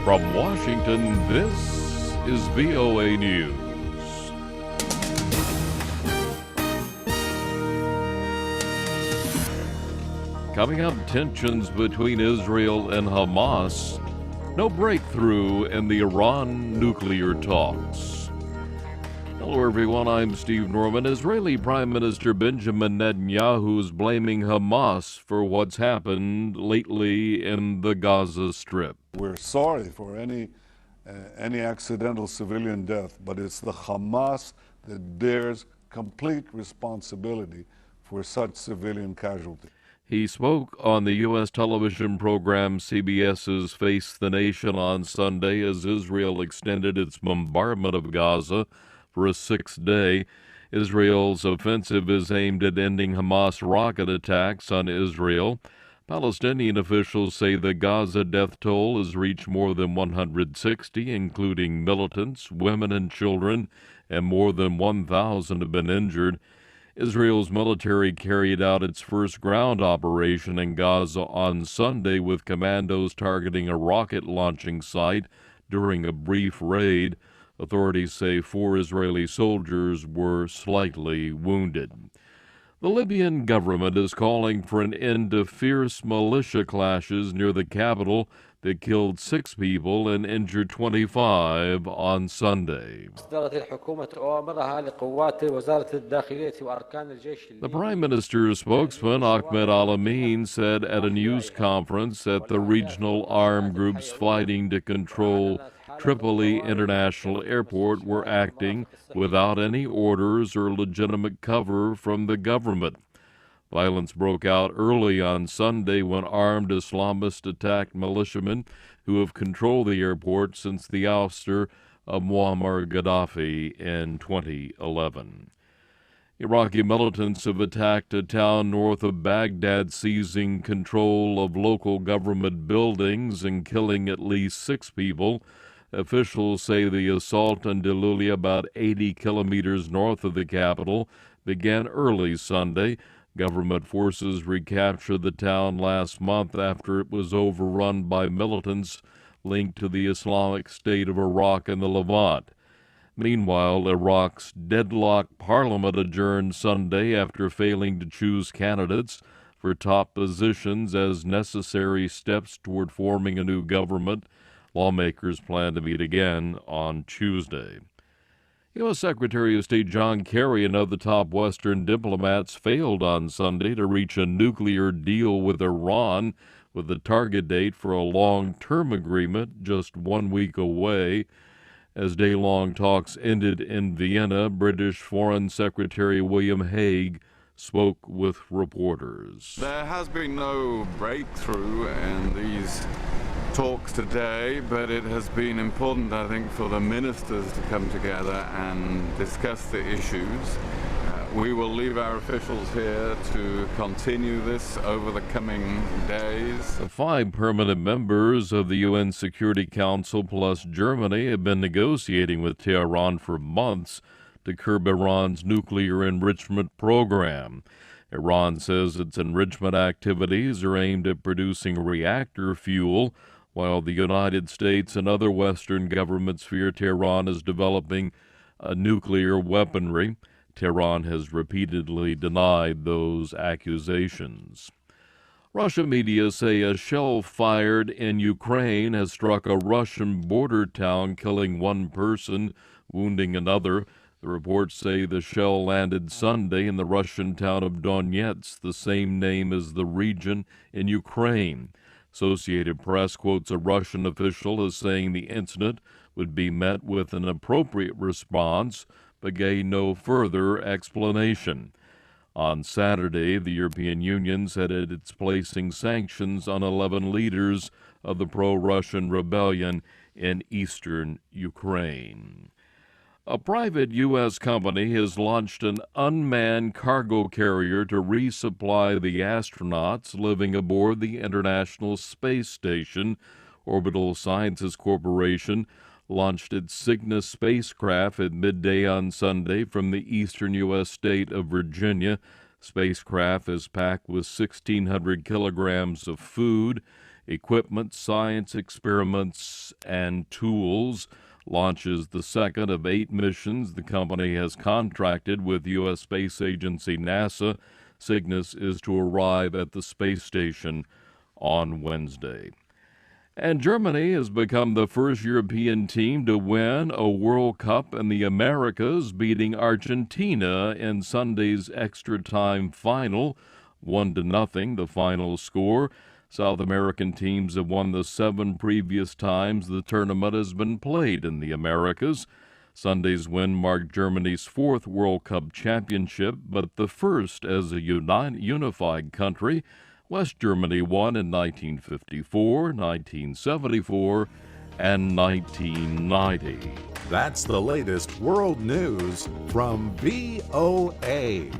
From Washington, this is VOA News. Coming up, tensions between Israel and Hamas. No breakthrough in the Iran nuclear talks. Hello, everyone. I'm Steve Norman. Israeli Prime Minister Benjamin Netanyahu is blaming Hamas for what's happened lately in the Gaza Strip. We're sorry for any accidental civilian death, but it's the Hamas that bears complete responsibility for such civilian casualties. He spoke on the U.S. television program CBS's Face the Nation on Sunday as Israel extended its bombardment of Gaza for a sixth day. Israel's offensive is aimed at ending Hamas rocket attacks on Israel. Palestinian officials say the Gaza death toll has reached more than 160, including militants, women, and children, and more than 1,000 have been injured. Israel's military carried out its first ground operation in Gaza on Sunday with commandos targeting a rocket launching site during a brief raid. Authorities say 4 Israeli soldiers were slightly wounded. The Libyan government is calling for an end to fierce militia clashes near the capital that killed 6 people and injured 25 on Sunday. The Prime Minister's spokesman, Ahmed Al-Amin, said at a news conference that the regional armed groups fighting to control Tripoli International Airport were acting without any orders or legitimate cover from the government. Violence broke out early on Sunday when armed Islamists attacked militiamen who have controlled the airport since the ouster of Muammar Gaddafi in 2011. Iraqi militants have attacked a town north of Baghdad, seizing control of local government buildings and killing at least 6 people. Officials say the assault on Dalulia, about 80 kilometers north of the capital, began early Sunday. Government forces recaptured the town last month after it was overrun by militants linked to the Islamic State of Iraq and the Levant. Meanwhile, Iraq's deadlocked parliament adjourned Sunday after failing to choose candidates for top positions as necessary steps toward forming a new government. Lawmakers plan to meet again on Tuesday. U.S. Secretary of State John Kerry and other top Western diplomats failed on Sunday to reach a nuclear deal with Iran, with a target date for a long-term agreement just 1 week away. As day-long talks ended in Vienna, British Foreign Secretary William Hague spoke with reporters. There has been no breakthrough in these talks today, but it has been important, I think, for the ministers to come together and discuss the issues. We will leave our officials here to continue this over the coming days. The 5 permanent members of the UN Security Council plus Germany have been negotiating with Tehran for months to curb Iran's nuclear enrichment program. Iran says its enrichment activities are aimed at producing reactor fuel, while the United States and other Western governments fear Tehran is developing nuclear weaponry. Tehran has repeatedly denied those accusations. Russian media say a shell fired in Ukraine has struck a Russian border town, killing 1 person, wounding another. The reports say the shell landed Sunday in the Russian town of Donetsk, the same name as the region in Ukraine. Associated Press quotes a Russian official as saying the incident would be met with an appropriate response, but gave no further explanation. On Saturday, the European Union said it's placing sanctions on 11 leaders of the pro-Russian rebellion in eastern Ukraine. A private U.S. company has launched an unmanned cargo carrier to resupply the astronauts living aboard the International Space Station. Orbital Sciences Corporation launched its Cygnus spacecraft at midday on Sunday from the eastern U.S. state of Virginia. Spacecraft is packed with 1,600 kilograms of food. equipment, science experiments, and tools. Launches the second of 8 missions the company has contracted with U.S. space agency NASA. Cygnus is to arrive at the space station on Wednesday. And Germany has become the first European team to win a World Cup in the Americas, beating Argentina in Sunday's extra-time final, 1-0, the final score. South American teams have won the 7 previous times the tournament has been played in the Americas. Sunday's win marked Germany's 4th World Cup championship, but the first as a unified country. West Germany won in 1954, 1974, and 1990. That's the latest world news from VOA.